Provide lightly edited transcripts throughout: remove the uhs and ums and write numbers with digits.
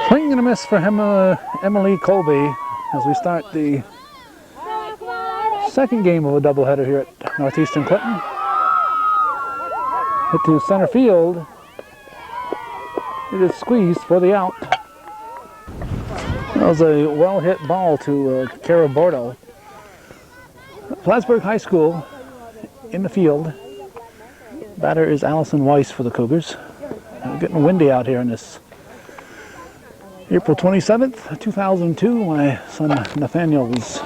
Swing and a miss for Emily Colby as we start the second game of a doubleheader here at Northeastern Clinton. Hit to center field. It is squeezed for the out. That was a well-hit ball to Cara Bordeaux. Plattsburgh High School in the field. Batter is Allison Weiss for the Cougars. Getting windy out here on this April 27th, 2002. My son Nathaniel's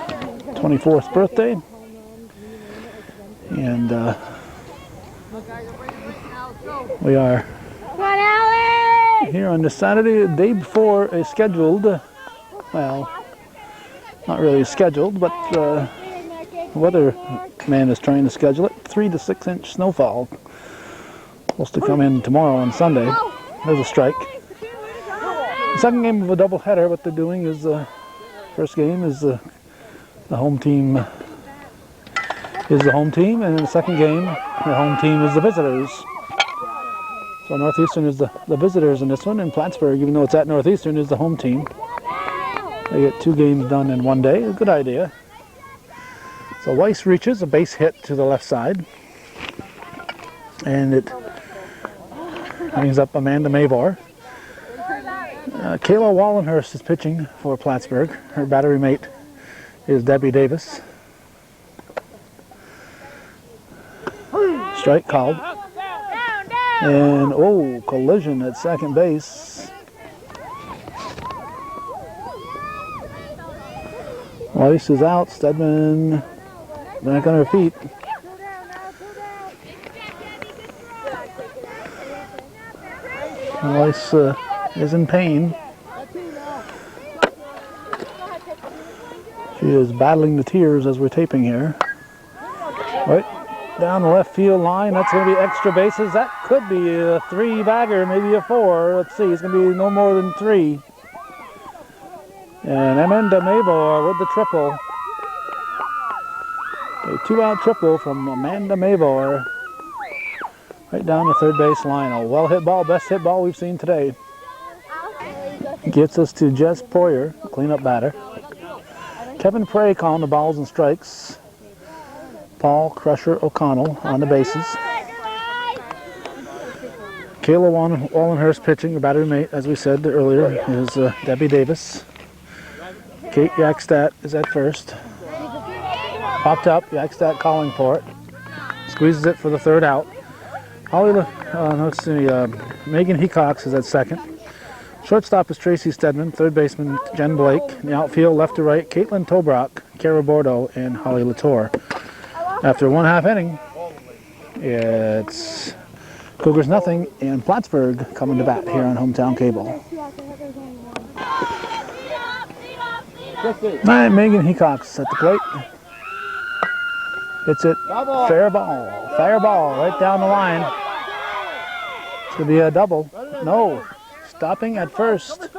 24th birthday. And we are here on this Saturday, the day before a scheduled, well, not really scheduled, but the weather man is trying to schedule it, 3 to 6 inch snowfall. Supposed to come in tomorrow on Sunday. There's a strike. The second game of a doubleheader, what they're doing is, first game is the home team and in the second game, the home team is the visitors. So Northeastern is the visitors in this one, and Plattsburgh, even though it's at Northeastern, is the home team. They get 2 games done in one day. A good idea. So Weiss reaches a base hit to the left side, and it brings up Amanda Mavor. Kayla Wallenhurst is pitching for Plattsburgh. Her battery mate is Debbie Davis. Strike called. And, oh, collision at second base. Weiss is out. Stedman back on her feet. Weiss is in pain. She is battling the tears as we're taping here. Right down the left field line. That's going to be extra bases. That could be a 3-bagger, maybe a 4. Let's see. It's going to be no more than 3. And Amanda Mavor with the triple. A 2-out triple from Amanda Mavor. Right down the third base line. A well-hit ball, best hit ball we've seen today. Gets us to Jess Poyer, cleanup batter. Kevin Prey calling the balls and strikes. Paul Crusher O'Connell on the bases. Kayla Wallenhurst pitching, her battery mate, as we said earlier, is Debbie Davis. Kate Yakstadt is at first. Popped up, Yakstadt calling for it. Squeezes it for the third out. Megan Hecox is at second. Shortstop is Tracy Stedman. Third baseman Jen Blake. In the outfield, left to right, Caitlin Tobrock, Cara Bordeaux, and Holly Latour. After 1/2 inning, it's Cougars nothing, and Plattsburgh coming to bat here on Hometown Cable. Right, Megan Hecox at the plate. Hits it, fair ball, right down the line. It's going to be a double. No, stopping at first.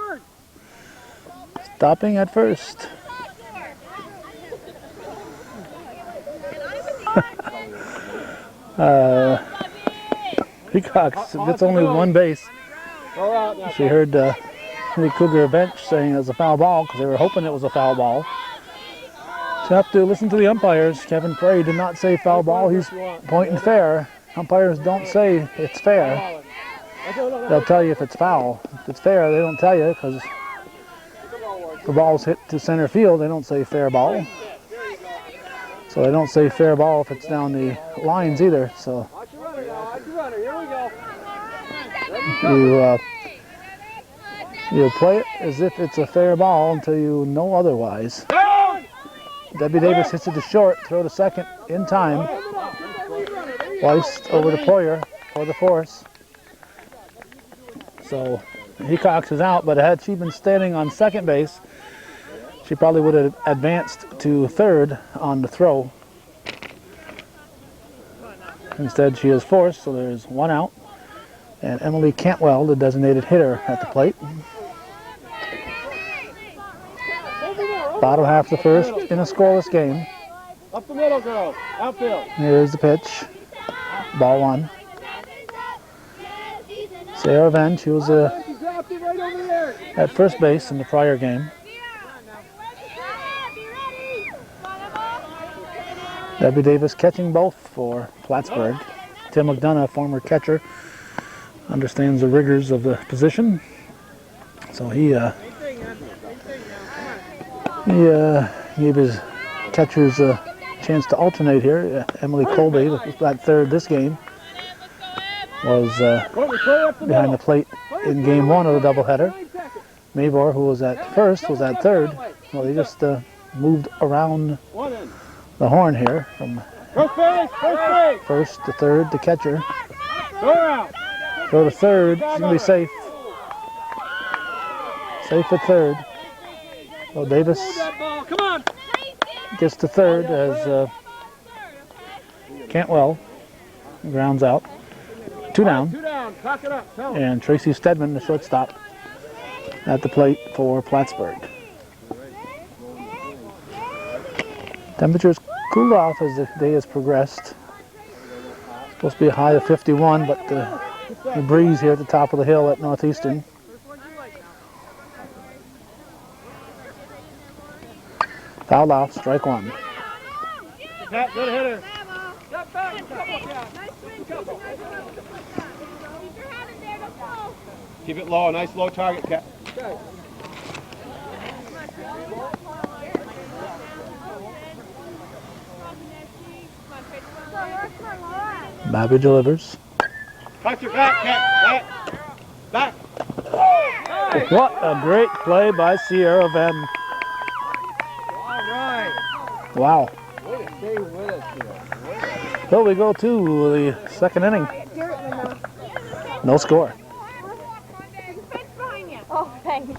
Hecox gets only one base. She heard the Cougar bench saying it was a foul ball because they were hoping it was a foul ball. So you have to listen to the umpires. Kevin Prey did not say foul ball. He's pointing fair. Umpires don't say it's fair. They'll tell you if it's foul. If it's fair, they don't tell you because the ball's hit to center field. They don't say fair ball. So they don't say fair ball if it's down the lines either. So you play it as if it's a fair ball until you know otherwise. Debbie Davis hits it to short, throw to second in time. Weiss over to Poyer for the force. So Hecox is out, but had she been standing on second base, she probably would have advanced to third on the throw. Instead, she is forced, so there's 1 out. And Emily Cantwell, the designated hitter, at the plate. Bottom half of the first in a scoreless game. Up the middle, girl. Outfield. Here's the pitch. Ball one. Sarah Venn, she was at first base in the prior game. Debbie Davis catching both for Plattsburgh. Tim McDonough, former catcher, understands the rigors of the position. So he gave his catchers a chance to alternate here. Emily Colby, that third this game, was behind the plate in game one of the doubleheader. Mabor, who was at first, was at third. Well, they just moved around the horn here from first to third to catcher. Go to third. She's going to be safe. Safe at third. So Davis gets to third as Cantwell grounds out. 2 down. And Tracy Stedman, the shortstop, at the plate for Plattsburgh. Temperatures cooled off as the day has progressed. Supposed to be a high of 51, but the breeze here at the top of the hill at Northeastern. Foul off, strike one. Pat, good hitter. Keep it low, nice low target, Cat. Bobby delivers. Touch your back, Cat. Back. What a great play by Sierra Venn. All right. Wow. Way to stay with us here. So we go to the second inning. No score. Oh, thanks.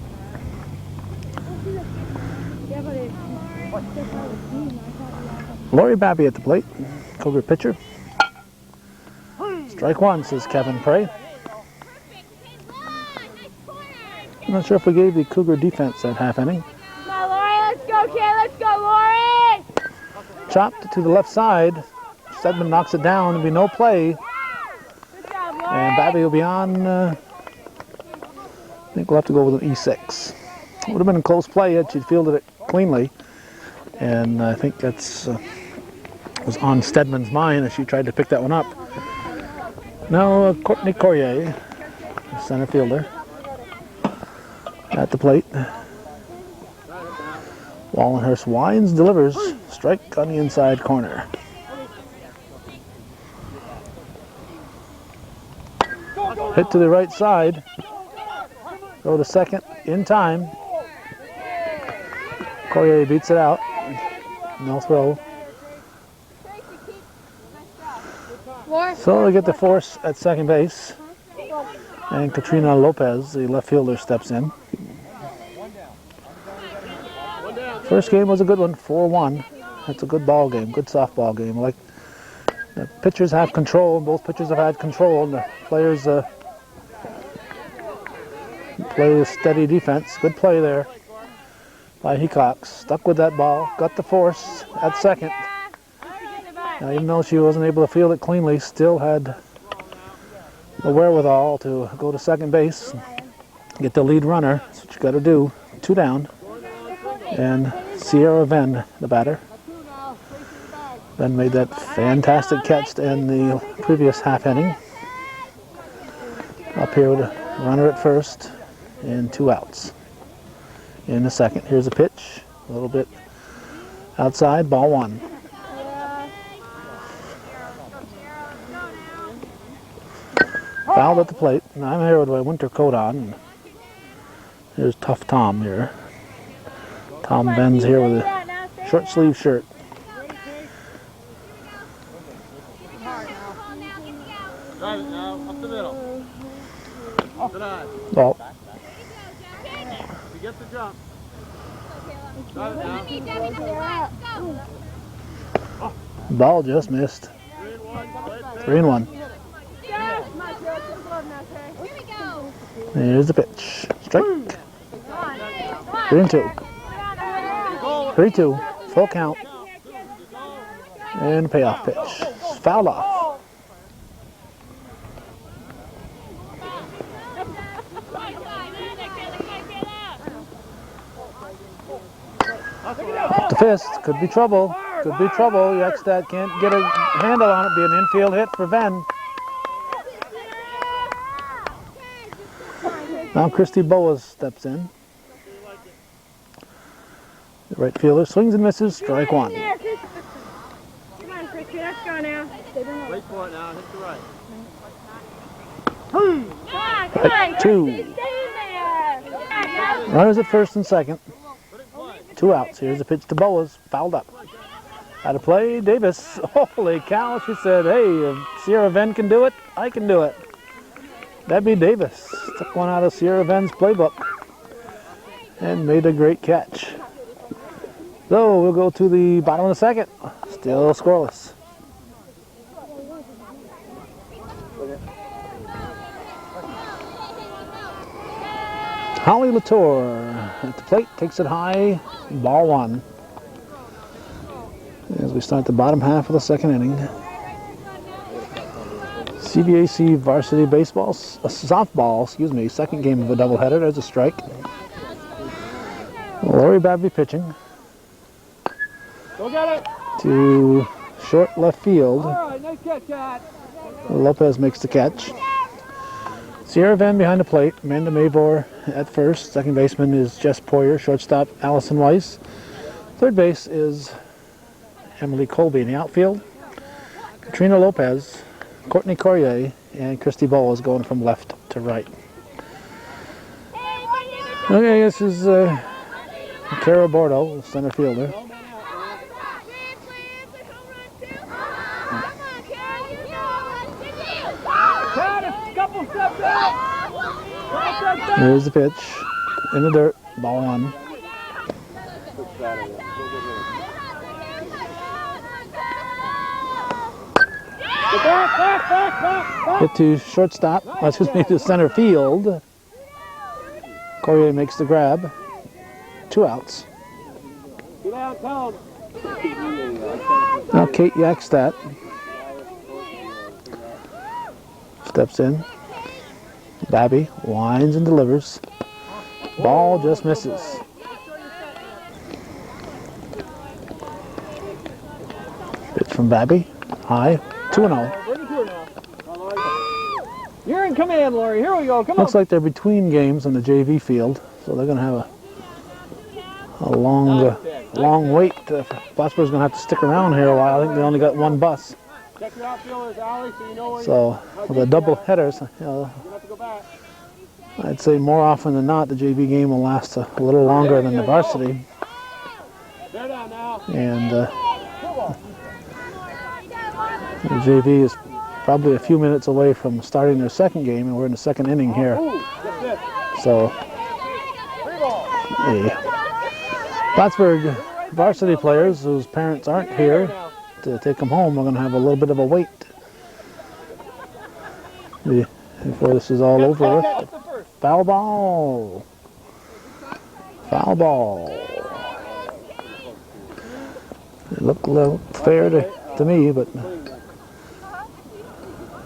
Lori Babby at the plate. Cougar pitcher. Strike one, says Kevin Prey. I'm not sure if we gave the Cougar defense that half inning. Come on, Lori, let's go, kid. Let's go, Lori. Chopped to the left side. Stedman knocks it down. There'll be no play. Good job, Lori. And Babby will be on, I think we'll have to go with an E6. It would have been a close play had she fielded it cleanly. And I think that's was on Stedman's mind as she tried to pick that one up. Now Courtney Corrier, center fielder, at the plate. Wallenhurst winds, delivers, strike on the inside corner. Hit to the right side. Go to second in time. Corrier beats it out. No throw. So they get the force at second base. And Katrina Lopez, the left fielder, steps in. First game was a good one, 4-1. That's a good ball game, good softball game. Like the pitchers have control, both pitchers have had control, and the players play a steady defense. Good play there by Hecox. Stuck with that ball, got the force at second. Now, even though she wasn't able to field it cleanly, still had the wherewithal to go to second base, get the lead runner. That's what you got to do. 2 down. And Sierra Venn, the batter. Venn made that fantastic catch in the previous half inning. Up here with a runner at first and 2 outs in the second. Here's a pitch, a little bit outside, ball 1. Fouled at the plate, and I'm here with my winter coat on. And here's Tough Tom here. Tom Venn's here with a short sleeve shirt. Drive it now, up the middle. Good eye. Ball. He gets the jump. Drive it now. Ball just missed. 3-1. Here's the pitch. Strike. 3-2. 3-2. Full count. And payoff pitch. Foul off. Fist, could be trouble. Could be trouble. Yakstad can't get a handle on it. Be an infield hit for Venn. Now Christy Boas steps in. The right fielder swings and misses. Strike one. Come on, Christy, let's go now. Wait for it now. Hit the right. Come on, Two. Christy, stay there. Runners at first and second. 2 outs. Here's a pitch to Boas. Fouled up. Out of play, Davis. Holy cow, she said, hey, if Sierra Venn can do it, I can do it. That'd be Davis. Took one out of Sierra Venn's playbook and made a great catch. So we'll go to the bottom of the second. Still scoreless. Holly Latour at the plate, takes it high, ball one. As we start the bottom half of the second inning. CVAC varsity baseball, softball, excuse me, second game of a doubleheader. There's a strike. Lori Babby pitching. Go get it. To short left field. All right, nice catch, Chad. Lopez makes the catch. Sierra Venn behind the plate. Amanda Mavor at first. Second baseman is Jess Poyer. Shortstop Allison Weiss. Third base is Emily Colby. In the outfield, Katrina Lopez, Courtney Corrier, and Christy Boas going from left to right. Okay, this is Cara Bordeaux, center fielder. Here's the pitch. In the dirt. Ball one. Hit to shortstop. Excuse me, to center field. Corrier makes the grab. 2 outs. Now Kate Yakstad steps in. Babby winds and delivers. Ball just misses. Pitch from Babby. High. 2-0. You're in command, Lori. Here we go. Come on. Looks like they're between games on the JV field, so they're going to have a long wait. Plattsburgh's going to have to stick around here a while. I think they only got one bus. Check your outfielders, Allie, so you know where So with the double headers, you have to go back. I'd say more often than not the JV game will last a little longer than the varsity. They're down now. And the JV is probably a few minutes away from starting their second game, and we're in the second inning here. So the Plattsburgh varsity players whose parents aren't here to take them home are going to have a little bit of a wait before this is all over with. Foul ball. Foul ball. It looked a little fair to me, but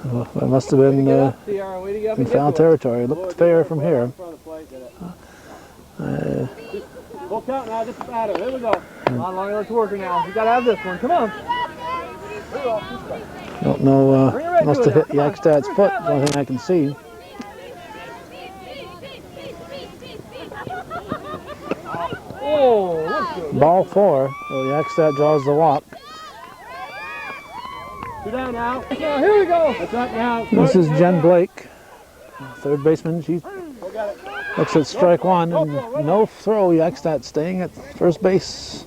it must have been in foul territory. It looked fair from here. Full count now, just batter. Here we go. Come on, Lonnie, let's work her now. You gotta have this one. Come on. Don't know, must have hit Yakstad's foot, the only thing I can see. Oh, Ball 4, so Yakstad draws the walk. 2 down now. Here we go. That's right now. This is Jen Blake, third baseman. She looks at strike one, and no throw. Yakstad staying at first base.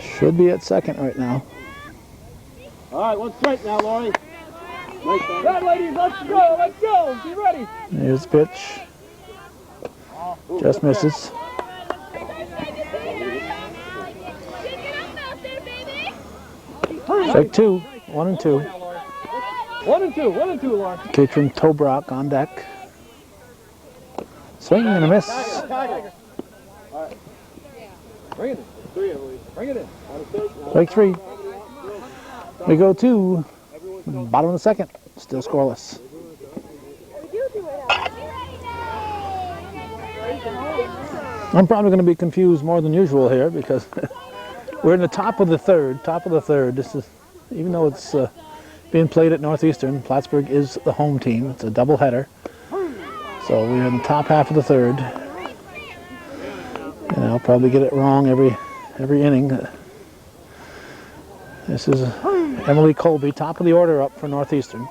Should be at second right now. All right, 1 strike now, Lori. Right, ladies, let's go. Let's go. Be ready. Here's the pitch. Just misses. Strike 2, 1 and 2. 1 and 2, 1 and 2, Lauren. Katrin Tobrock on deck. Swing and a miss. Bring it in. Bring it in. Strike 3. We go to bottom of the second. Still scoreless. I'm probably going to be confused more than usual here because we're in the top of the third. This is, even though it's being played at Northeastern, Plattsburgh is the home team. It's a doubleheader. So we're in the top half of the third. And I'll probably get it wrong every inning. This is Emily Colby, top of the order up for Northeastern.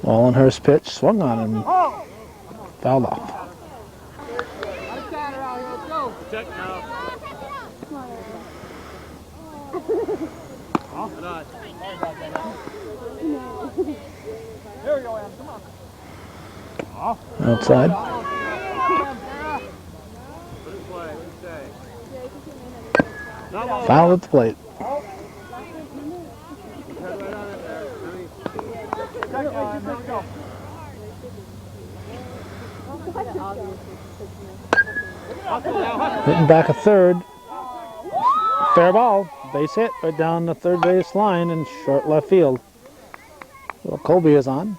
Wallenhurst pitch, swung on and fouled off. Outside. Foul at the plate. Hitting back a third. Fair ball. Base hit right down the third base line in short left field. Well, Colby is on.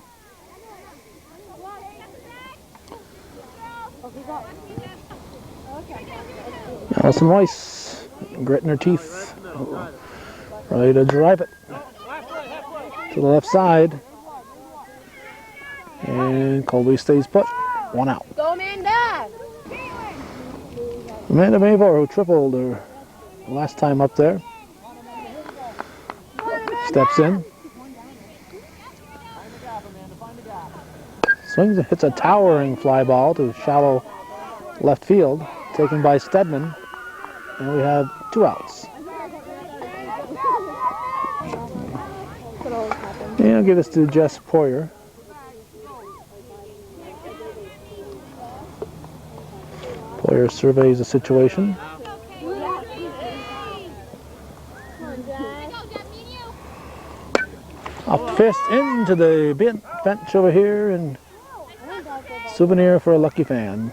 Allison Weiss gritting her teeth. Ready to drive it to the left side. And Colby stays put. One out. Go, Amanda! Amanda Mavor, who tripled her last time up there, steps in. Swings and hits a towering fly ball to shallow left field, taken by Stedman. And we have 2 outs. And I'll give this to Jess Poyer. Poyer surveys the situation. A fist into the bench over here, and souvenir for a lucky fan.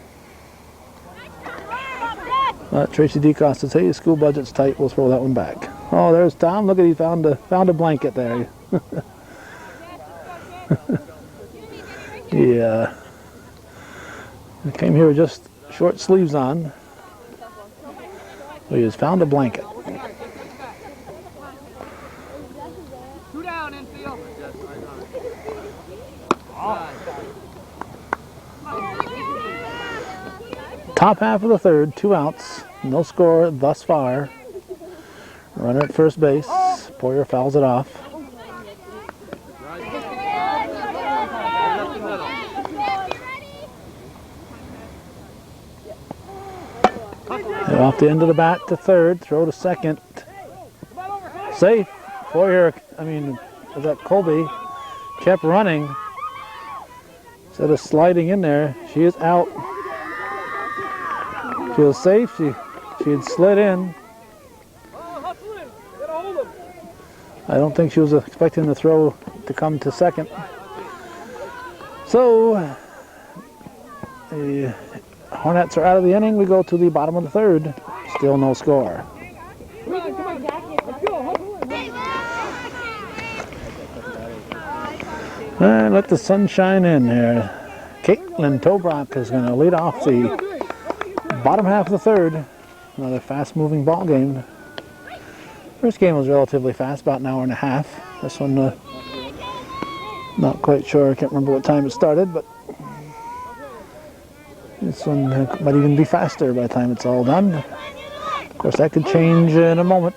Tracy DeCosta says, hey, school budget's tight, we'll throw that one back. Oh, there's Tom. Look at, he found a blanket there. Yeah. I came here with just short sleeves on. He has found a blanket. 2 down, infield. Top half of the third, 2 outs, no score thus far. Runner at first base. Poyer fouls it off. And off the end of the bat to third, throw to second. Safe. Poyer, that Colby kept running. Instead of sliding in there, she is out. She was safe. She had slid in. I don't think she was expecting the throw to come to second. So the Hornets are out of the inning. We go to the bottom of the third. Still no score. And let the sun shine in here. Caitlin Tobrock is going to lead off the bottom half of the third. Another fast-moving ball game. First game was relatively fast, about an hour and a half. This one, not quite sure. I can't remember what time it started, but this one might even be faster by the time it's all done. Of course, that could change in a moment.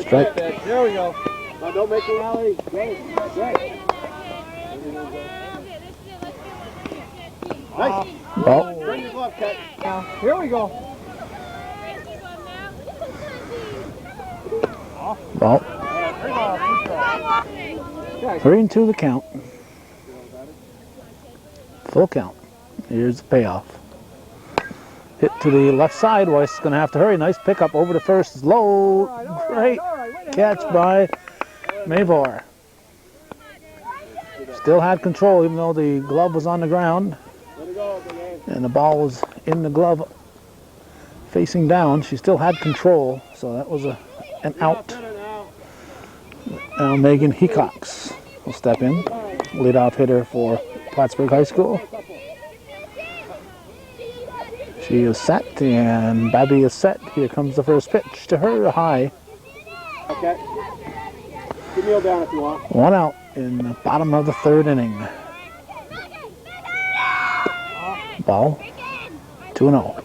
Strike. There we go. Now don't make a rally. Nice. Ball. Bring your glove, Cat. Now, here we go. Ball. 3-2 the count. Full count. Here's the payoff. Hit to the left side. Weiss is going to have to hurry. Nice pickup over to first. It's low. Great catch by Mavor. Still had control even though the glove was on the ground. And the ball was in the glove facing down. She still had control, so that was an out. Now Megan Hecox will step in, leadoff hitter for Plattsburgh High School. She is set, and Babby is set. Here comes the first pitch to her, high. Okay. You kneel down if you want. One out in the bottom of the third inning. Ball, 2-0.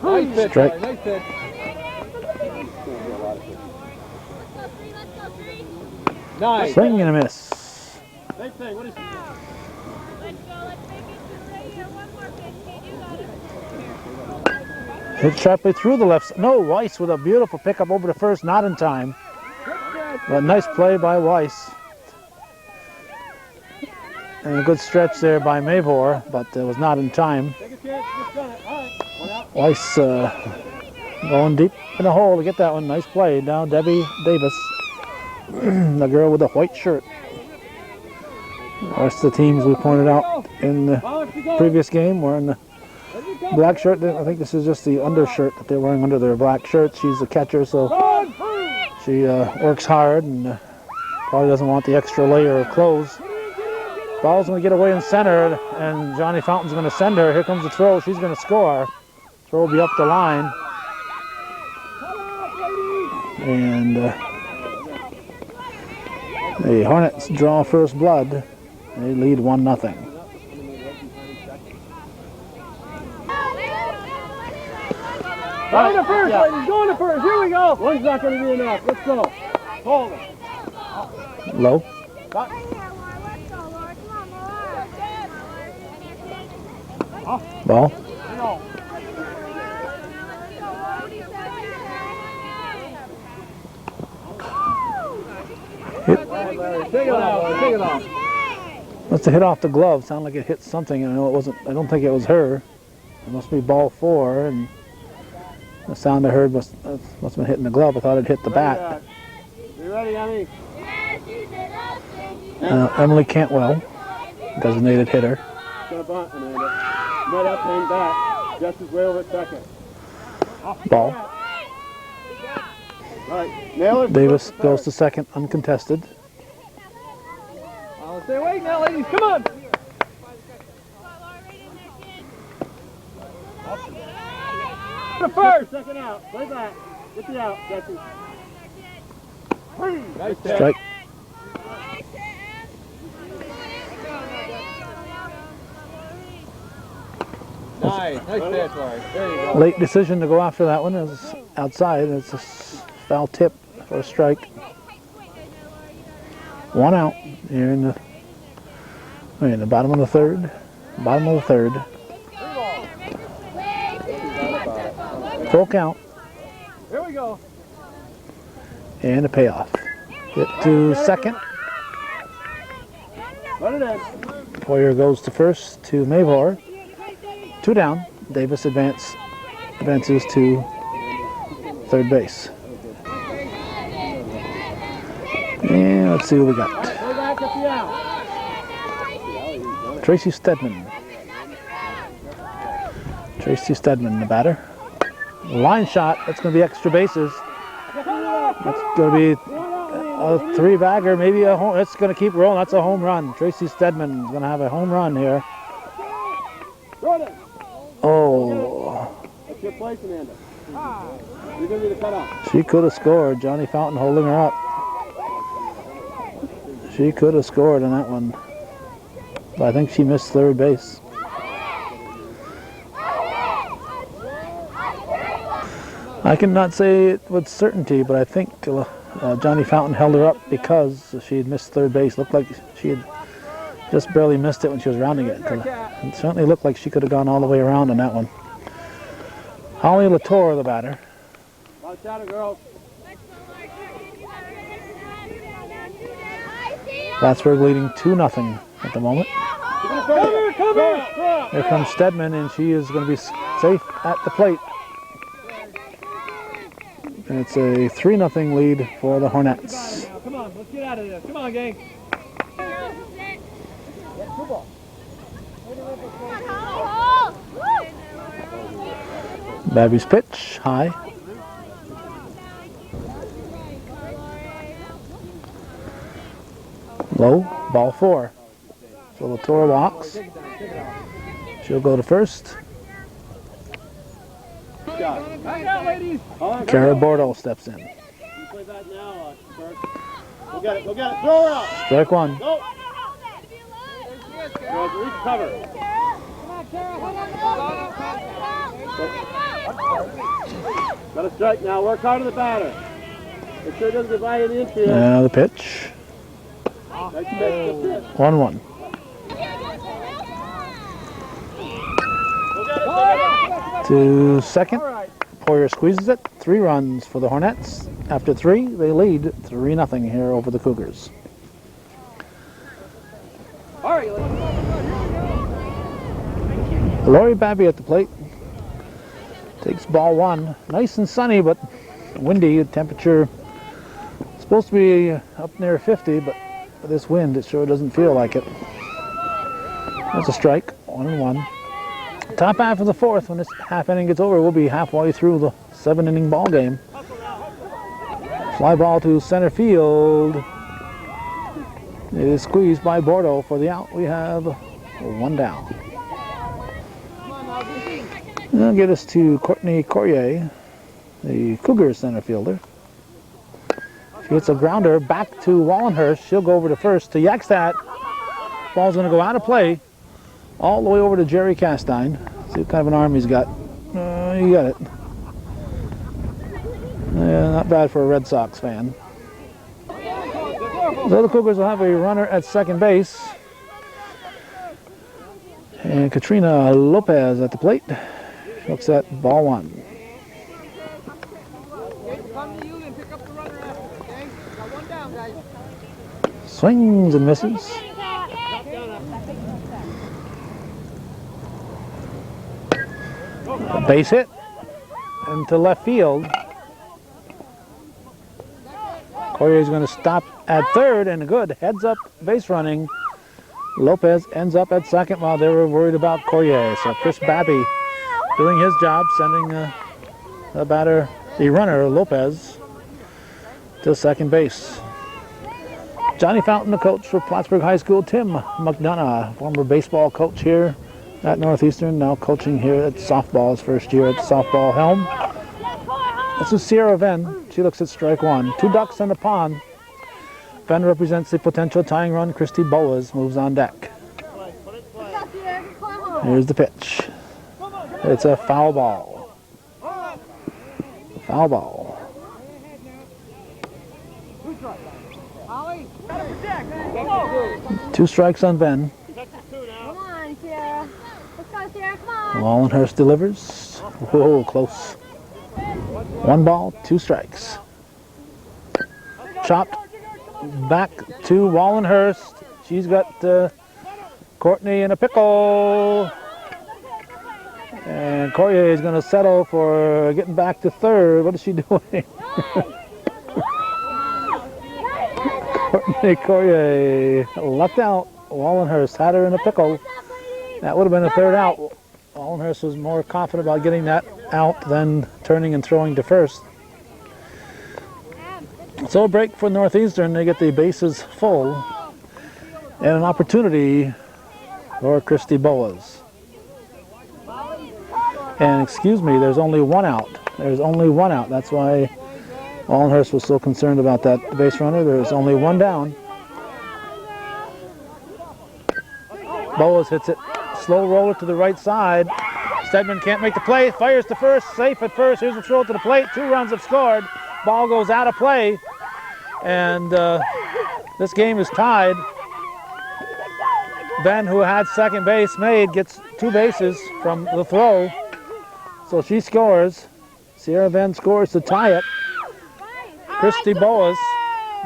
Nice pitch, Strike. nice pitch. Nice. Swing and a miss. Same thing. What is Hit sharply through the left. No, Weiss with a beautiful pickup over to first, not in time. But nice play by Weiss. And a good stretch there by Mavor, but it was not in time. Take a chance. Just done it. All right. One out. Weiss going deep in the hole to get that one. Nice play. Now Debbie Davis, the girl with the white shirt. The rest of the teams we pointed out in the previous game were in the black shirt. I think this is just the undershirt that they're wearing under their black shirts. She's the catcher, so she works hard and probably doesn't want the extra layer of clothes. Ball's going to get away in center, and Johnny Fountain's going to send her. Here comes the throw. She's going to score. Throw will be up the line. And the Hornets draw first blood. They lead 1-0. Going to first, ladies. Going to first. Here we go. One's not going to be enough. Let's go. Hold it. Low. Ball. Hit. Take it off. Take it off. Must have hit off the glove. Sounded like it hit something. I know it wasn't. I don't think it was her. It must be ball 4, and the sound I heard must have been hitting the glove. I thought it hit the bat. You ready, honey? Emily Cantwell, designated hitter. Gonna bunt, Amanda. Right up, hang back. Just as way over at second. Ball. All right, nail it. Davis goes to second, uncontested. I'll stay awake now, ladies. Come on. To first. Second out. Play back. Get the out, Jesse. Nice pitch. Strike. Nice pitch, Larry. There you go. Late decision to go after that one. It was outside. It's a foul tip for a strike. 1 out here in the bottom of the third. Bottom of the third. Full count. Here we go. And a payoff. Hit to second. Run it in. Poyer goes to first to Mavor. 2 down. Davis advances to third base. And let's see what we got. Play back at the out. Tracy Stedman. Tracy Stedman, the batter. Line shot. That's going to be extra bases. That's going to be a 3-bagger, maybe a home. It's going to keep rolling. That's a home run. Tracy Stedman is going to have a home run here. Oh. That's your place, Amanda. You're going to be the cutoff. She could have scored. Johnny Fountain holding her up. She could have scored on that one. But I think she missed third base. I cannot say it with certainty, but I think Johnny Fountain held her up because she had missed third base. Looked like she had just barely missed it when she was rounding it. It certainly looked like she could have gone all the way around on that one. Holly Latour, the batter. Watch out, girls. Plattsburgh leading 2-0 at the moment. Cover! Here comes Stedman, and she is going to be safe at the plate. And it's a 3-0 lead for the Hornets. Come on, let's get out of this. Come on, gang. Babby's pitch, high. Low, ball 4. So Latour walks. She'll go to first. Kara Bordeaux steps in. Play that now, Bert. Go get it, throw her out. Strike 1. Go. Reach cover. Got a strike now, work hard on the batter. Make sure it doesn't get by in the infield. Now the pitch. Nice pitch, 1-1. To second. Poyer squeezes it. 3 runs for the Hornets. After 3, they lead 3-0 here over the Cougars. Lori Babby at the plate. Takes ball 1. Nice and sunny, but windy. Temperature supposed to be up near 50, but with this wind, it sure doesn't feel like it. That's a strike. 1-1. Top half of the 4th, when this half inning gets over, we'll be halfway through the 7-inning ball game. Fly ball to center field. It is squeezed by Bordeaux for the out. We have 1 down. That'll get us to Courtney Corrier, the Cougars center fielder. She gets a grounder back to Wallenhurst. She'll go over to first to Yakstad. Ball's going to go out of play all the way over to Jerry Castine. See what kind of an arm he's got. You got it. Yeah, not bad for a Red Sox fan. So the Cougars will have a runner at second base. And Katrina Lopez at the plate. Looks at ball 1. Swings and misses. A base hit into left field. Corrier's going to stop at third, and good heads up base running. Lopez ends up at second while they were worried about Corrier. So Chris Babby doing his job, sending the runner Lopez to second base. Johnny Fountain, the coach for Plattsburgh High School. Tim McDonough, former baseball coach here at Northeastern, now coaching here at softball, his first year at softball helm. This is Sierra Venn. She looks at strike 1. 2 ducks in the pond. Venn represents the potential tying run. Christy Boas moves on deck. Here's the pitch. It's a foul ball. Foul ball. Two strikes on Ben. Come on, Sierra. Let's go, Sierra. Come on. Wallenhurst delivers. Whoa, close. 1 ball, 2 strikes. Chopped back to Wallenhurst. She's got Courtney in a pickle. And Corrier is going to settle for getting back to third. What is she doing? Courtney Corrier left out. Wallenhurst had her in a pickle. That would have been a third out. Wallenhurst was more confident about getting that out than turning and throwing to first. So a break for Northeastern. They get the bases full. And an opportunity for Christy Boas. And excuse me, there's only 1 out. There's only 1 out. That's why Wallenhurst was so concerned about that base runner. There's only 1 down. Boas hits it. Slow roller to the right side. Stedman can't make the play. Fires to first. Safe at first. Here's the throw to the plate. 2 runs have scored. Ball goes out of play. And this game is tied. Ben, who had second base made, gets 2 bases from the throw. So she scores. Sierra Venn scores to tie it. Christy Boas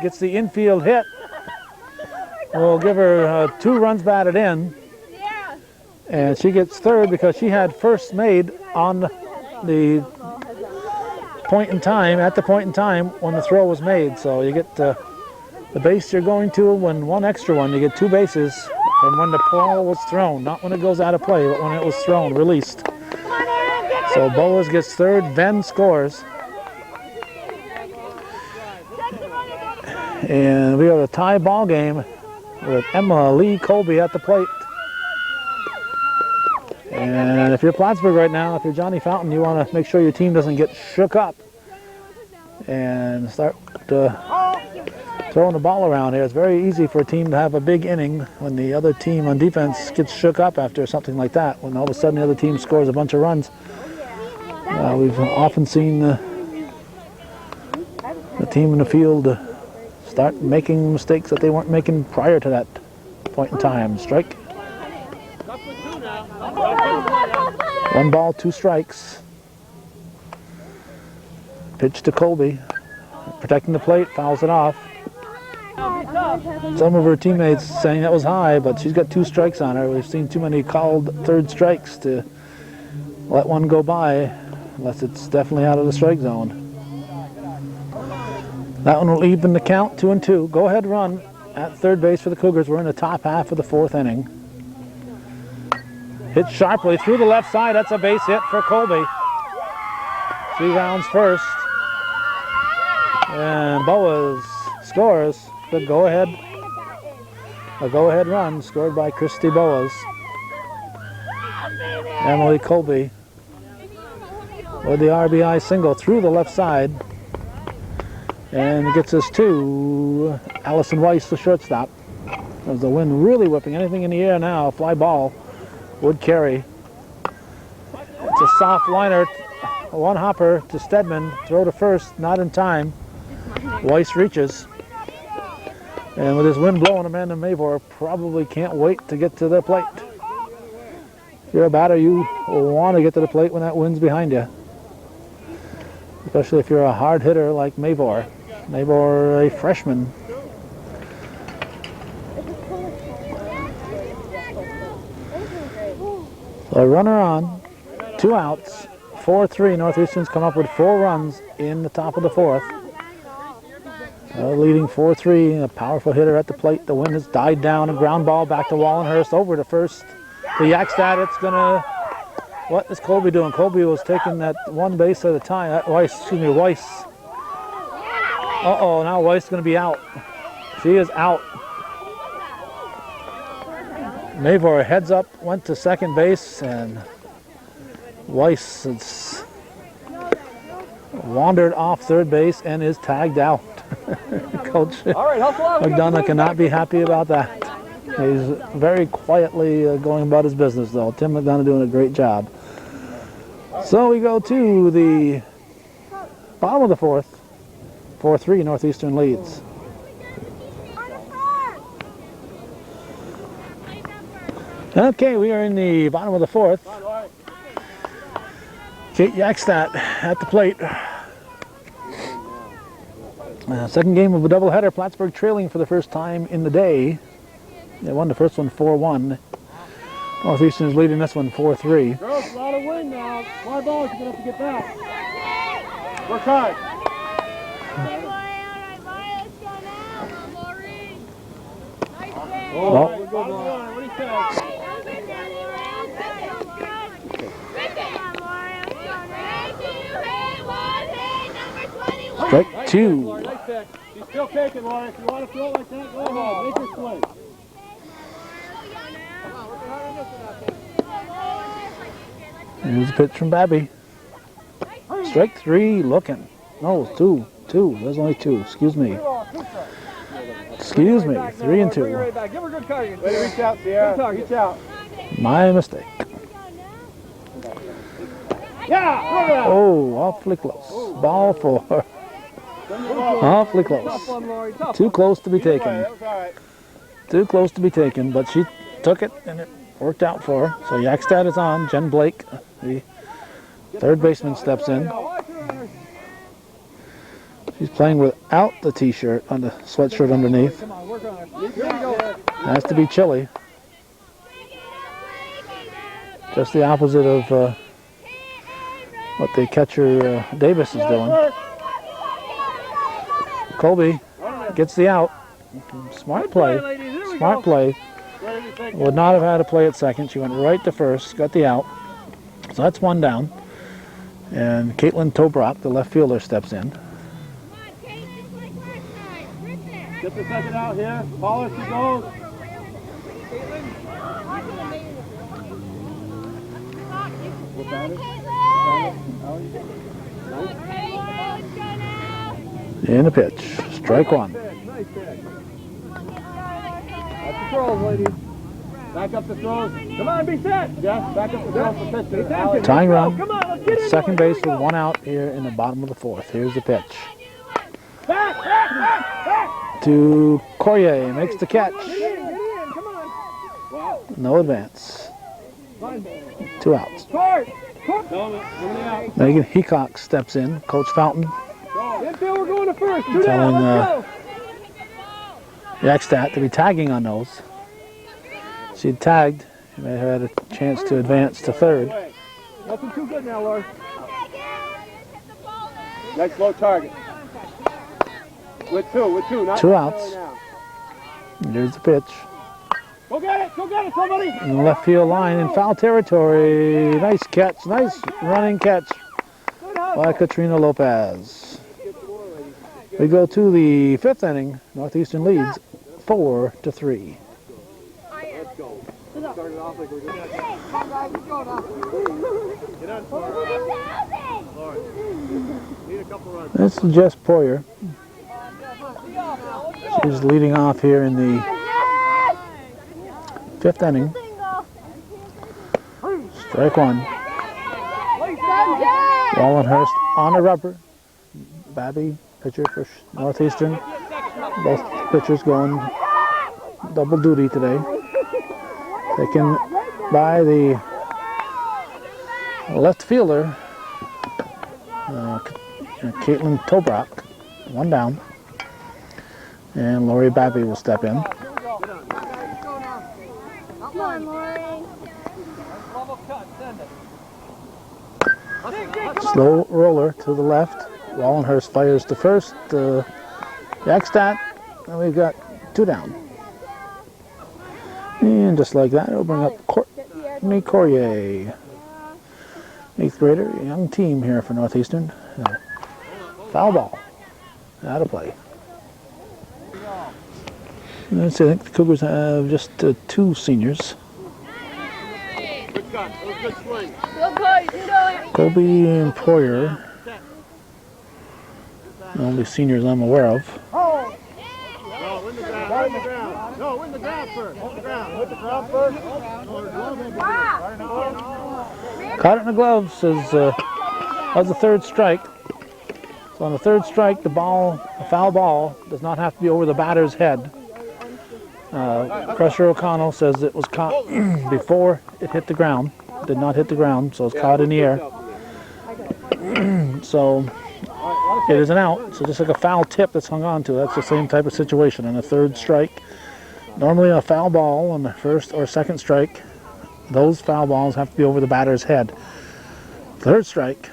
gets the infield hit. We'll give her 2 runs batted in. And she gets third because she had first made on the point in time, at the point in time when the throw was made. So you get the base you're going to, when 1 extra one, you get 2 bases from when the ball was thrown. Not when it goes out of play, but when it was thrown, released. So Boas gets third, Venn scores. And we have a tie ball game with Emma Lee Colby at the plate. And if you're Plattsburgh right now, if you're Johnny Fountain, you want to make sure your team doesn't get shook up and start throwing the ball around here. It's very easy for a team to have a big inning when the other team on defense gets shook up after something like that. When all of a sudden the other team scores a bunch of runs. We've often seen the team in the field start making mistakes that they weren't making prior to that point in time. Strike. 1 ball, 2 strikes. Pitch to Colby. Protecting the plate, fouls it off. Some of her teammates saying that was high, but she's got 2 strikes on her. We've seen too many called third strikes to let one go by unless it's definitely out of the strike zone. That one will even the count, 2-2. Go ahead run at third base for the Cougars. We're in the top half of the 4th inning. Hit sharply through the left side. That's a base hit for Colby. She rounds first. And Boas scores. Good go-ahead. A go-ahead run scored by Christy Boas. Emily Colby with the RBI single through the left side. And it gets us to Allison Weiss, the shortstop. There's the wind really whipping. Anything in the air now, fly ball would carry. It's a soft liner, one hopper to Stedman. Throw to first, not in time. Weiss reaches. And with this wind blowing, Amanda Mavor probably can't wait to get to the plate. If you're a batter, you want to get to the plate when that wind's behind you. Especially if you're a hard hitter like Mavor. Mavor, a freshman. So a runner on, 2 outs, 4-3. Northeastern's come up with 4 runs in the top of the 4th. Leading 4-3, a powerful hitter at the plate. The wind has died down. A ground ball back to Wallenhurst, over to first. To Yakstad, it's gonna. What is Colby doing? Colby was taking that 1 base at a time. Weiss. Uh-oh, now Weiss is going to be out. She is out. Mavor heads up, went to second base, and Weiss has wandered off third base and is tagged out. Coach McDonough cannot be happy about that. He's very quietly going about his business, though. Tim McDonough doing a great job. So we go to the bottom of the 4th. 4-3, Northeastern leads. Okay, we are in the bottom of the 4th. Kate Yakstad at the plate. Second game of a doubleheader. Plattsburgh trailing for the first time in the day. They won the first one 4-1. Northeastern is leading this one 4-3. Girls, a lot of wind now. Fly balls, you're going to have to get back. Work hard. Well, strike 2. She's still kicking, Laura. If you want to throw it like that, go ahead. Make her swing. Here's a pitch from Babby. Strike 3, looking. No, 2. There's only 2. Excuse me. 3-2. Give her a good target. Way to reach out, Sierra. Reach out. My mistake. Yeah! Oh, awfully close. Ball 4. Awfully close. Too close to be taken. Too close to be taken, but she took it and it worked out for her. So Yakstad is on. Jen Blake, the third baseman, steps in. She's playing without the t-shirt on the sweatshirt underneath. Has to be chilly. Just the opposite of what the catcher Davis is doing. Colby gets the out. Smart play. Smart play. would not have had to play at second. She went right to first, got the out. So that's one down. And Caitlin Tobrock, the left fielder, steps in. Get the second out here. Paula, she goes. What batter? In the pitch. Strike one. Nice pitch. That's the throws, ladies. Back up the throws. Come on, be set. Yes, back up the throws for pitch. Tying run. Come on, let's get it. Second base with one out here in the bottom of the fourth. Here's the pitch. Back. To Corrier. Makes the catch. Get in, come on. Wow. No advance. 2 outs. Start. Megan Heacock steps in. Coach Fountain Infield, we're going to first. Two down, telling let's go. Jackstat to be tagging on those. She tagged. She may have had a chance to advance to third. Nothing too good now, Laura. Next low target. With two. Not 2 outs. now. Here's the pitch. Go get it, somebody. In the left field line in foul territory. Nice catch. Nice running catch by Katrina Lopez. We go to the 5th inning. Northeastern leads 4-3. Let's go. Started off like we're going to get on Lauren. Need a couple runs. This is Jess Poyer. She's leading off here in the 5th inning. Strike one. Wallenhurst on the rubber. Babby, pitcher for Northeastern. Both pitchers going double duty today. Taken by the left fielder, Caitlin Tobrock. One down. And Lori Babby will step in. Come on, Lori. Slow roller to the left. Wallenhurst fires to first. Jackstat. And we've got 2 down. And just like that, it'll bring up Courtney Corrier. 8th grader, young team here for Northeastern. Foul ball. Out of play. Let's see, I think the Cougars have just 2 seniors. Good cut. That was a good swing. Colby and Poyer. The only seniors I'm aware of. No, win the ground. No, win the ground first. Hold the ground. Hit the ground first. Caught it in the glove, says that's the 3rd strike. So on the 3rd strike, the foul ball, does not have to be over the batter's head. Crusher O'Connell says it was caught before it hit the ground. Did not hit the ground, so it's caught in the air. So it is an out. So just like a foul tip that's hung on to, that's the same type of situation on the 3rd strike. Normally a foul ball on the 1st or 2nd strike, those foul balls have to be over the batter's head. 3rd strike,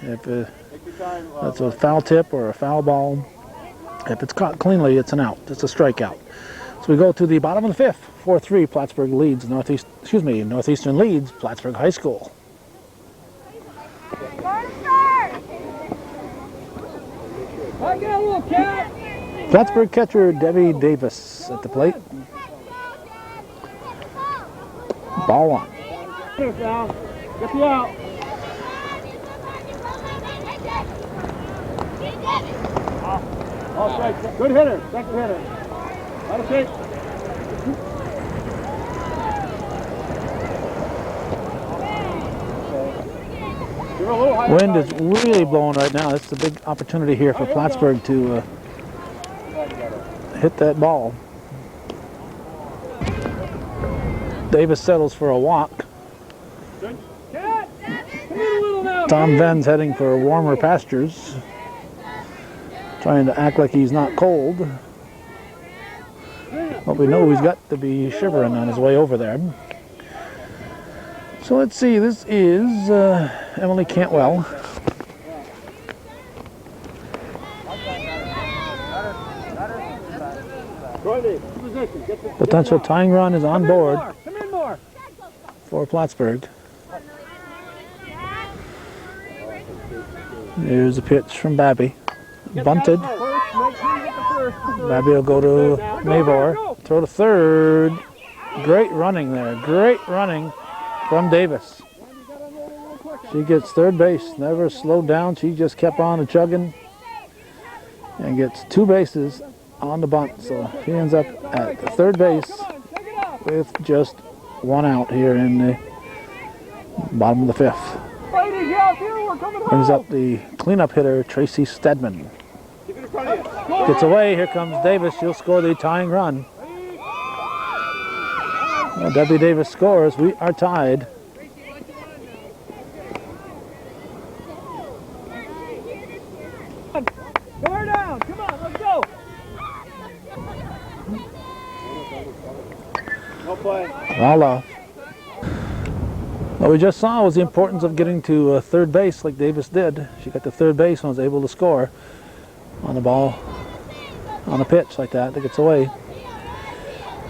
if that's a foul tip or a foul ball, if it's caught cleanly, it's an out. It's a strikeout. So we go to the bottom of the 5th. 4-3. Plattsburgh leads Northeastern leads Plattsburgh High School. Plattsburgh catcher Debbie Davis at the plate. Ball on. Get the out. All strike. Good hitter. Second hitter. Out of shape. Wind is really blowing right now. It's a big opportunity here for Plattsburgh to hit that ball. Davis settles for a walk. Tom Venn's heading for warmer pastures, trying to act like he's not cold. But we know he's got to be shivering on his way over there. So let's see, this is Emily Cantwell. Potential tying run is on board Come in more. for Plattsburgh. Here's a pitch from Babby. Bunted. Babby will go to Mavor. Throw to third. Great running there. Great running from Davis. She gets third base. Never slowed down. She just kept on chugging and gets 2 bases on the bunt. So she ends up at third base with just 1 out here in the bottom of the 5th. Brings up the cleanup hitter, Tracy Stedman. Gets away. Here comes Davis. She'll score the tying run. Well, Debbie Davis scores. We are tied. Bear down. Come on, let's go. No play. All off. What we just saw was the importance of getting to third base like Davis did. She got to third base and was able to score on the ball, on a pitch like that gets away.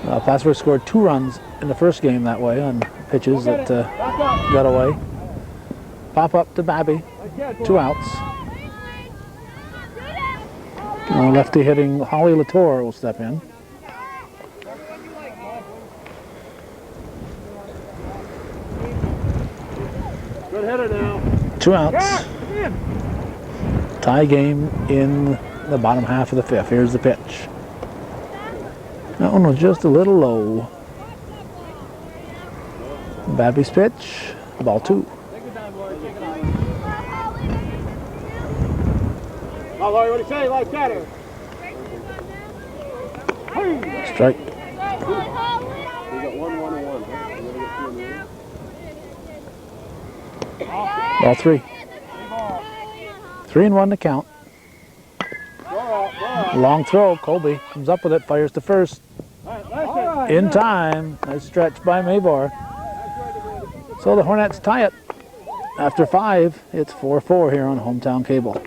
Plattsburgh scored 2 runs in the first game that way on pitches that got away. Pop up to Babby, 2 outs. Lefty hitting Holly Latour will step in. Good hitter now. 2 outs. Tie game in the bottom half of the 5th. Here's the pitch. That one was just a little low. Babby's pitch, ball 2. Oh, Laurie, what do you say? Like that? Strike. We got 1-1-1. Ball 3. 3-1 to count. Long throw. Colby comes up with it, fires to first. In time. Nice stretch by Mavor. So the Hornets tie it. After 5, it's 4-4 here on Hometown Cable.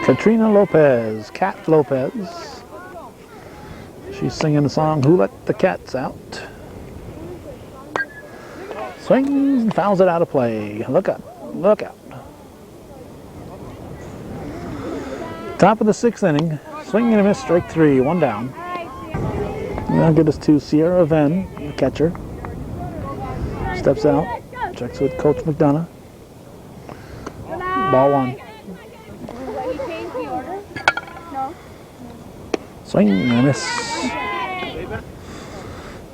Katrina Lopez, Cat Lopez. She's singing the song, Who Let the Cats Out? Swings and fouls it out of play. Look out, look out. Top of the 6th inning. Swing and a miss, strike 3, 1 down. Now get us to Sierra Venn, the catcher. Steps out, checks with Coach McDonough. Ball 1. Swing and a miss.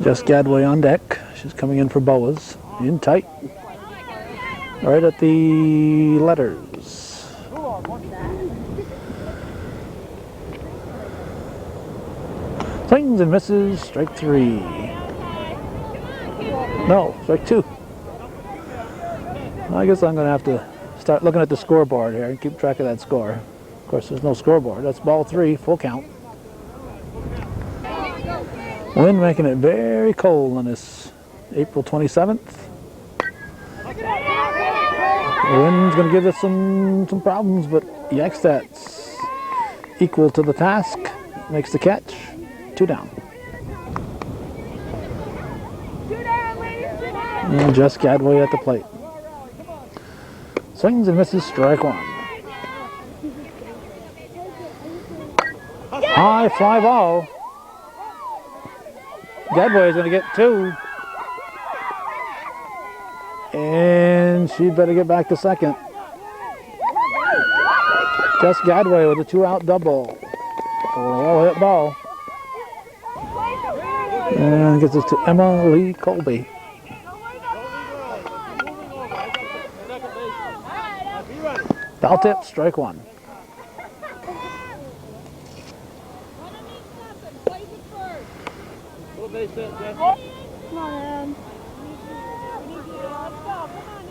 Jess Gadway on deck. She's coming in for Boas. In tight. Right at the letters. Swings and misses. Strike 3. No, strike 2. I guess I'm going to have to start looking at the scoreboard here and keep track of that score. Of course, there's no scoreboard. That's ball 3, full count. Wind making it very cold on this April 27th. The wind's going to give us some problems, but Yakstat's equal to the task. Makes the catch. 2 down. And Jess Gadway at the plate. Swings and misses, strike 1. High fly ball. Gadway is going to get 2. And she better get back to second. Jess Gadway with a 2-out double. Oh, hit ball. And gets us to Emma Lee Colby. Foul tip, strike 1.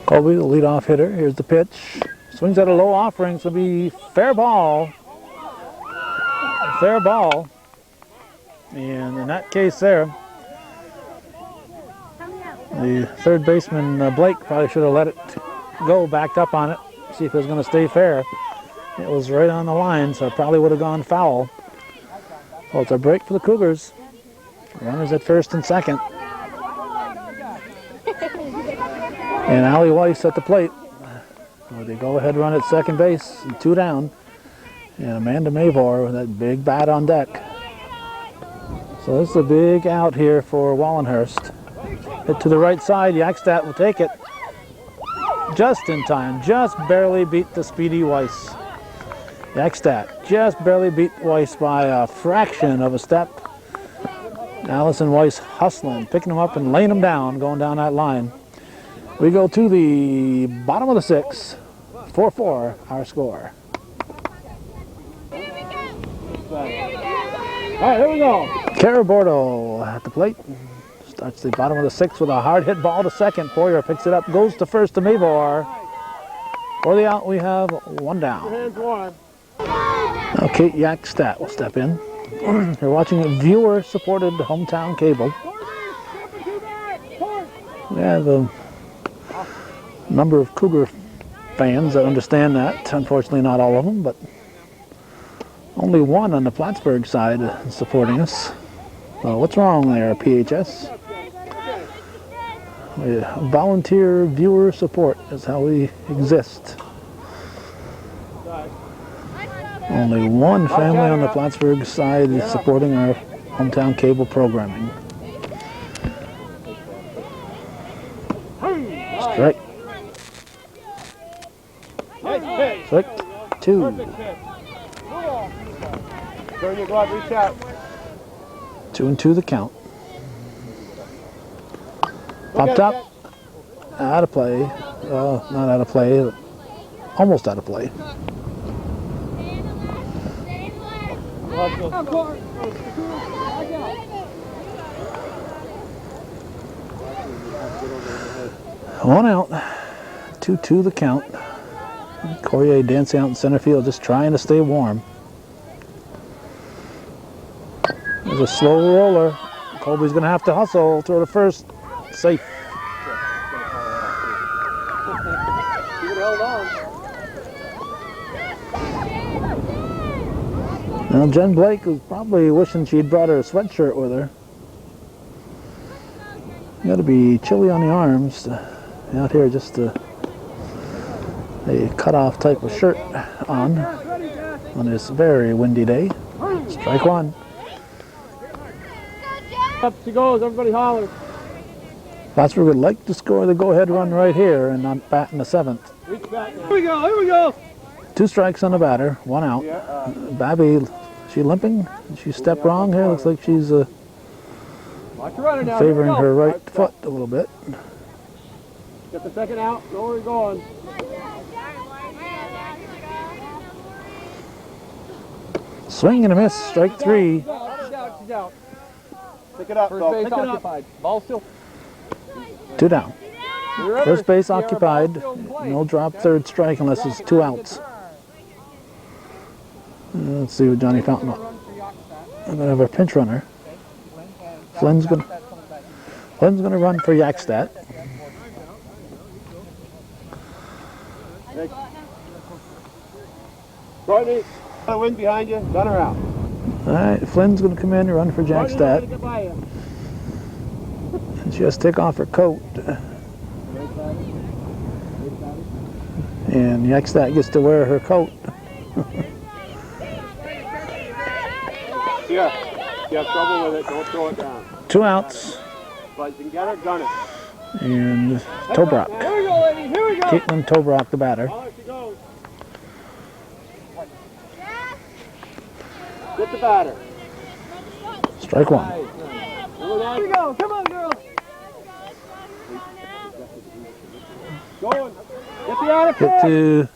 Colby, the leadoff hitter. Here's the pitch. Swings at a low offering. It's going to be fair ball. Fair ball. And in that case there, the third baseman, Blake, probably should have let it go, backed up on it. see if it was going to stay fair. It was right on the line, so it probably would have gone foul. Well, it's a break for the Cougars. Runners at first and second. And Allie Weiss at the plate. Well, they go ahead run at second base, and 2 down. And Amanda Mavor with that big bat on deck. So this is a big out here for Wallenhurst. Hit to the right side, Yakstadt will take it. Just in time, just barely beat the speedy Weiss. Yakstadt just barely beat Weiss by a fraction of a step. Allison Weiss hustling, picking him up and laying him down, going down that line. We go to the bottom of the 6th, 4-4 our score. All right, here we go. Carabordo at the plate. Starts the bottom of the 6th with a hard hit ball to second. Poyer picks it up, goes to first to Mavor. For the out, we have 1 down. Your hands warm. Now Kate Yakstadt will step in. You're watching a viewer-supported hometown cable. We have a number of Cougar fans that understand that. Unfortunately, not all of them, but only one on the Plattsburgh side supporting us. What's wrong there, PHS? Volunteer viewer support is how we exist. Only one family on the Plattsburgh side is supporting our hometown cable programming. Strike. Strike 2. Turn your glove, reach out. 2-2 the count. Popped up. Out of play. Not out of play. Almost out of play. One out. 2-2 the count. Corrier dancing out in center field, just trying to stay warm. There's a slow roller. Colby's going to have to hustle. Throw to first. Safe. Now Jen Blake was probably wishing she'd brought her sweatshirt with her. You got to be chilly on the arms. Out here, just a cut-off type of shirt on this very windy day. Strike 1. Up she goes, everybody holler. Plattsburgh would like to score the go-ahead run right here and not bat in the 7th. Here we go, here we go. 2 strikes on the batter, 1 out. Babby, she limping? She stepped wrong here. Looks like she's favoring her right foot a little bit. Get the second out, know where you're going. Swing and a miss, strike 3. She's out. Pick it up, first base occupied. Ball still. 2 down. First base occupied. No drop, 3rd strike unless it's 2 outs. Let's see what Johnny Fountain. I'm gonna have a pinch runner. Flynn's gonna run for Yakstadt. Courtney, got a wind behind you. Gun her out. All right, Flynn's gonna come in and run for Yakstadt. And she has to take off her coat. And Yakstadt gets to wear her coat. Yeah, you have trouble with it, don't throw it down. 2 outs. But you can get her, gun it. And Tobrock. Here we go, ladies, here we go. Caitlin Tobrock, the batter. Oh, there she goes. Get the batter. Strike 1. Here we go, come on, girl. Going. Get the out of Hit to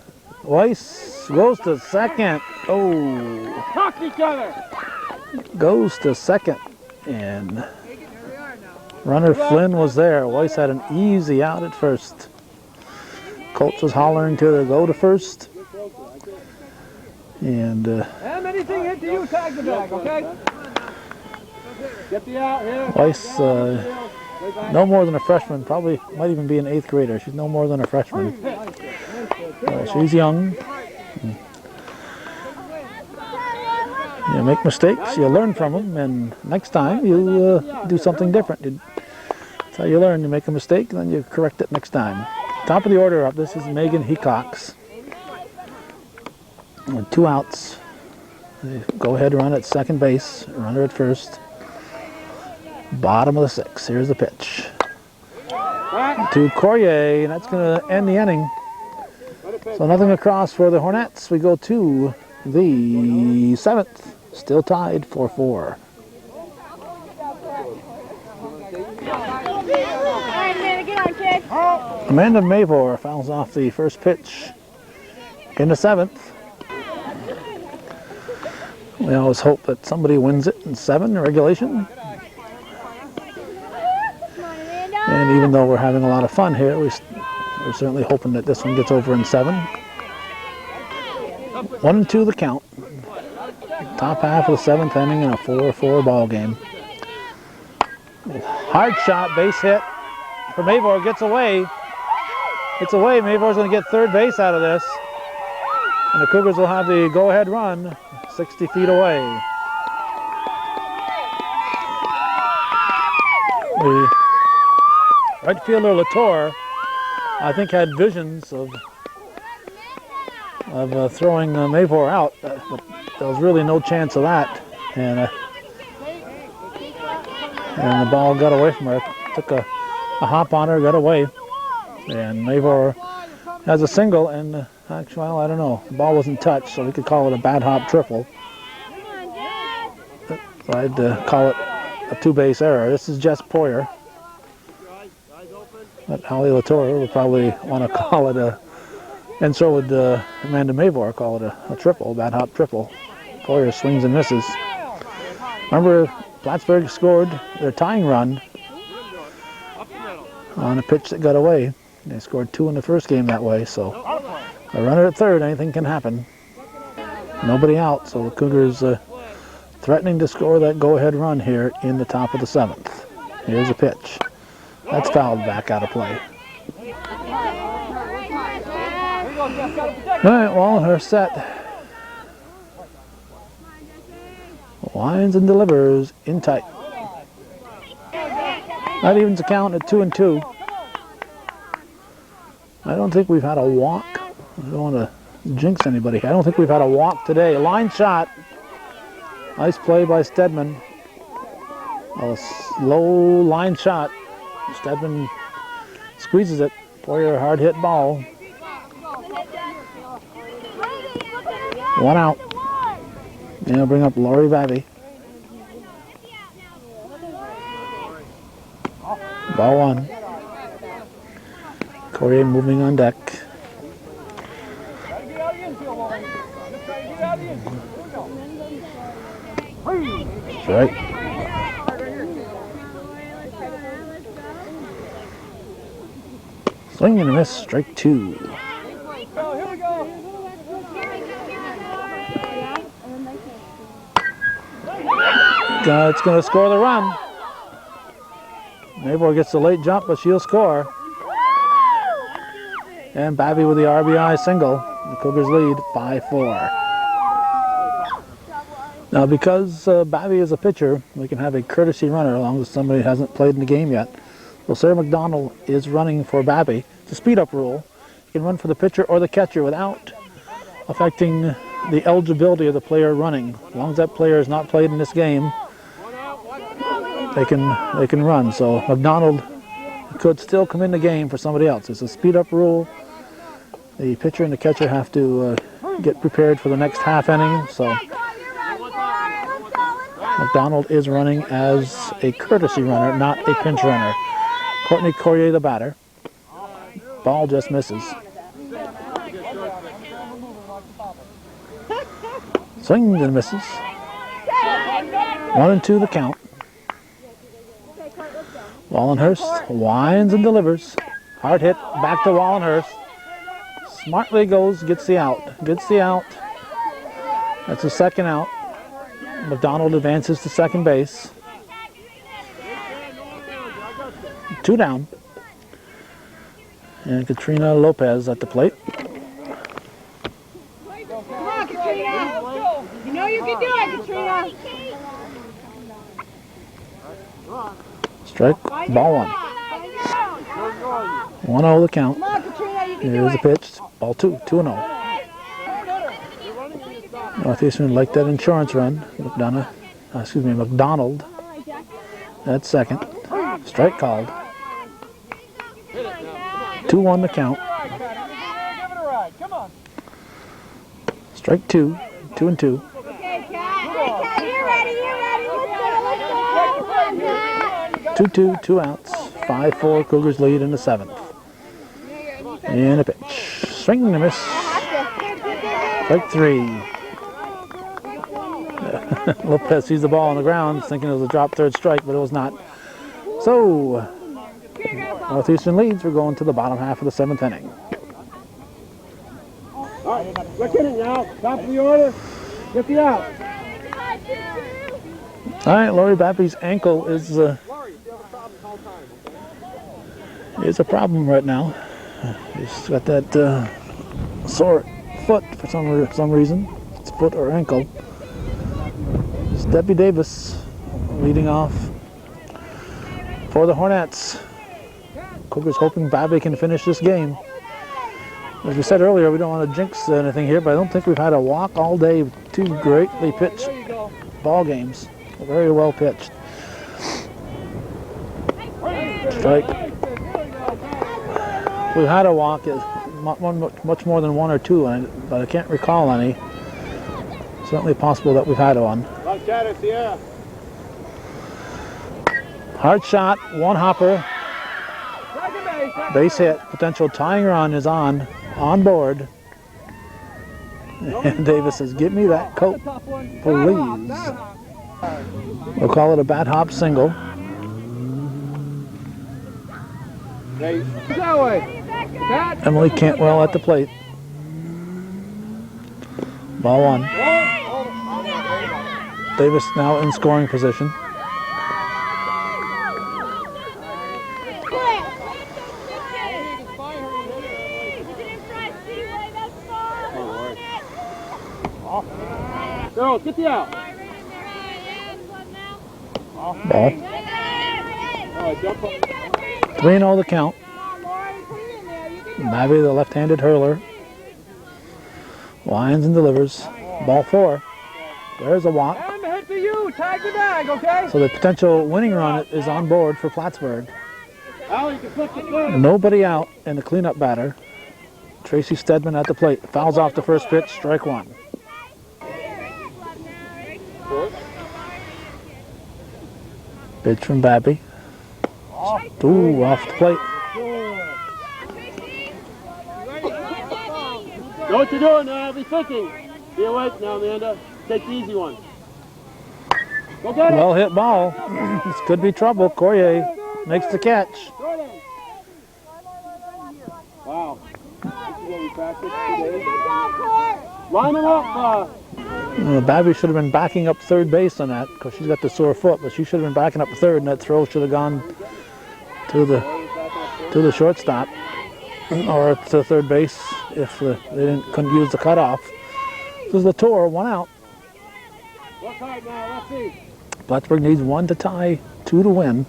Weiss. Goes to second. Oh. Talk to each other. Goes to second. And runner Flynn was there. Weiss had an easy out at first. Colts was hollering to her to go to first. And anything hit to you, tag the bag, okay? Get the out here. Weiss, no more than a freshman. Probably might even be an 8th grader. She's no more than a freshman. She's young. You make mistakes, you learn from them, and next time you do something different. That's how you learn. You make a mistake, and then you correct it next time. Top of the order up, this is Megan Hecox. With 2 outs. Go ahead run at second base, runner at first. Bottom of the 6th, here's the pitch. To Corrier, and that's going to end the inning. So nothing across for the Hornets. We go to the 7th, still tied 4-4. Amanda Mavor fouls off the first pitch in the 7th. We always hope that somebody wins it in 7 regulation. And even though we're having a lot of fun here, we're certainly hoping that this one gets over in 7. 1-2 the count. Top half of the 7th inning in a 4-4 ball game. Hard shot, base hit for Mavor. Gets away. It's away. Mavor's going to get third base out of this. And the Cougars will have the go-ahead run 60 feet away. The right fielder Latour, I think, had visions of throwing Mavor out, but there was really no chance of that. And the ball got away from her. Took a hop on her, got away. And Mavor has a single, and actually, well, I don't know. The ball wasn't touched, so we could call it a bad hop triple. So I'd call it a 2-base error. This is Jess Poyer. But Holly Latour would probably want to call it a, and so would Amanda Mavor call it a triple, bad hop triple. Poyer swings and misses. Remember, Plattsburgh scored their tying run on a pitch that got away. They scored 2 in the first game that way, so a runner at third, anything can happen. Nobody out, so the Cougars threatening to score that go-ahead run here in the top of the 7th. Here's a pitch. That's fouled back out of play. All right, well, her set. Winds and delivers in tight. That evens the count at 2-2. I don't think we've had a walk. I don't want to jinx anybody. I don't think we've had a walk today. A line shot. Nice play by Stedman. A slow line shot. Stedman squeezes it. Poyer, hard hit ball. 1 out. And he'll bring up Lori Vavy. Ball 1. Corrier moving on deck. That's right. Swing and a miss, strike 2. It's going to score the run. Mavor gets the late jump, but she'll score. And Babby with the RBI single. The Cougars lead 5-4. Now, because Babby is a pitcher, we can have a courtesy runner as long as somebody hasn't played in the game yet. So Sarah McDonald is running for Babby. It's a speed-up rule. You can run for the pitcher or the catcher without affecting the eligibility of the player running. As long as that player is not played in this game, they can run. So McDonald could still come in the game for somebody else. It's a speed-up rule. The pitcher and the catcher have to get prepared for the next half inning. So McDonald is running as a courtesy runner, not a pinch runner. Courtney Corrier, the batter. Ball just misses. Swings and misses. 1-2 the count. Wallenhurst winds and delivers. Hard hit back to Wallenhurst. Smartly goes, gets the out. Gets the out. That's the second out. McDonald advances to second base. 2 down. And Katrina Lopez at the plate. can do it, Katrina. Strike, ball 1. 1-0 the count. Come on, Katrina, you can do Here's the it. pitch. Ball 2, 2-0. Northeastern like that insurance run. McDonald at second. Strike called. 2-1 the count. Strike 2, 2-2. Okay, Cat, you're ready. Let's go. 2-2, 2 outs. 5-4 Cougars lead in the 7th. And a pitch. Swing and a miss. Strike 3. Lopez sees the ball on the ground, thinking it was a drop third strike, but it was not. So, Northeastern leads. We're going to the bottom half of the 7th inning. All right, look at it now. Top of the order. Get the out. All right, Lori Bappy's ankle is a problem right now. He's got that sore foot for some reason. It's foot or ankle. It's Debbie Davis leading off for the Hornets. Cougars hoping Bappy can finish this game. As we said earlier, we don't want to jinx anything here, but I don't think we've had a walk all day with 2 greatly pitched ball games. Very well pitched. Strike. We've had a walk, much more than 1 or 2, but I can't recall any. Certainly possible that we've had one. Hard shot, 1 hopper. Base hit, potential tying run is on board. And Davis says, "Give me that coat, please." We'll call it a bat hop single. Emily Cantwell at the plate. Ball 1. Davis now in scoring position. Girls, get the out. Ball. 3-0 the count. Mavi, the left-handed hurler. Lines and delivers. Ball 4. There's a walk. So the potential winning run is on board for Plattsburgh. Nobody out in the cleanup batter. Tracy Stedman at the plate. Fouls off the first pitch. Strike 1. Pitch from Babby. Ooh, off the plate. Know what you're doing now. Be thinking. Be awake now, Amanda. Take the easy one. Go get it. Well hit ball. This could be trouble. Courier makes the catch. Wow. This is what we practiced today. Line them up. Babby should have been backing up third base on that because she's got the sore foot, but she should have been backing up third, and that throw should have gone to the shortstop or to third base if they couldn't use the cutoff. This is Latour, 1 out. Work hard now, let's see. Plattsburgh needs 1 to tie, 2 to win.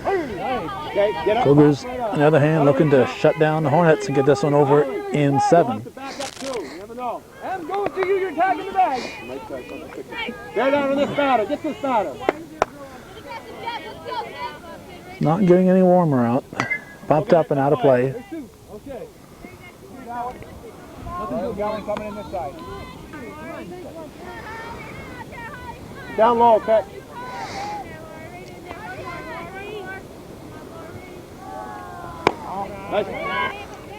Okay, get up. Cougars, on the other hand, looking to shut down the Hornets and get this one over in 7. I'm going to you, you're tagging the bag. Bear down on this batter, get this batter. Not getting any warmer out. Popped up and out of play. Okay. Coming in this side. Down low, catch. Nice.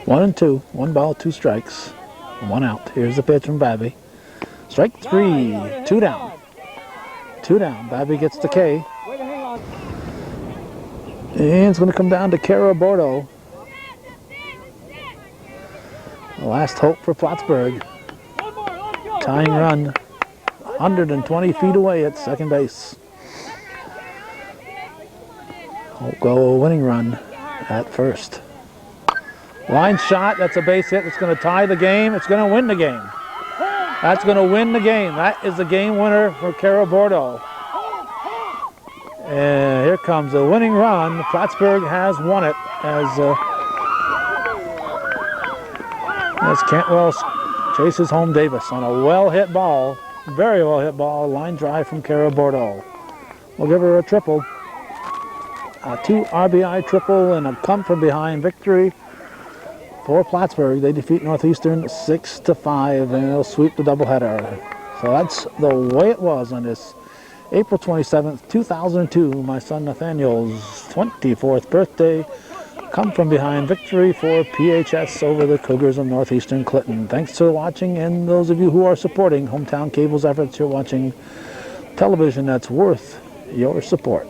1 and 2. 1 ball, 2 strikes. 1 out. Here's the pitch from Babby. Strike 3. 2 down. 2 down. Babby gets the K. And it's going to come down to Kara Bordeaux. The last hope for Plattsburgh. Tying run. 120 feet away at second base. Will go a winning run at first. Line shot. That's a base hit. It's going to tie the game. It's going to win the game. That's going to win the game. That is the game winner for Carroll Bordeaux. And here comes the winning run. Plattsburgh has won it as Cantwell chases home Davis on a well-hit ball. Very well-hit ball. Line drive from Carroll Bordeaux. We'll give her a triple. A 2 RBI triple and a come-from-behind victory for Plattsburgh. They defeat Northeastern 6-5, and they'll sweep the doubleheader. So that's the way it was on this April 27th, 2002, my son Nathaniel's 24th birthday. Come-from-behind victory for PHS over the Cougars of Northeastern Clinton. Thanks for watching, and those of you who are supporting Hometown Cable's efforts, you're watching television that's worth your support.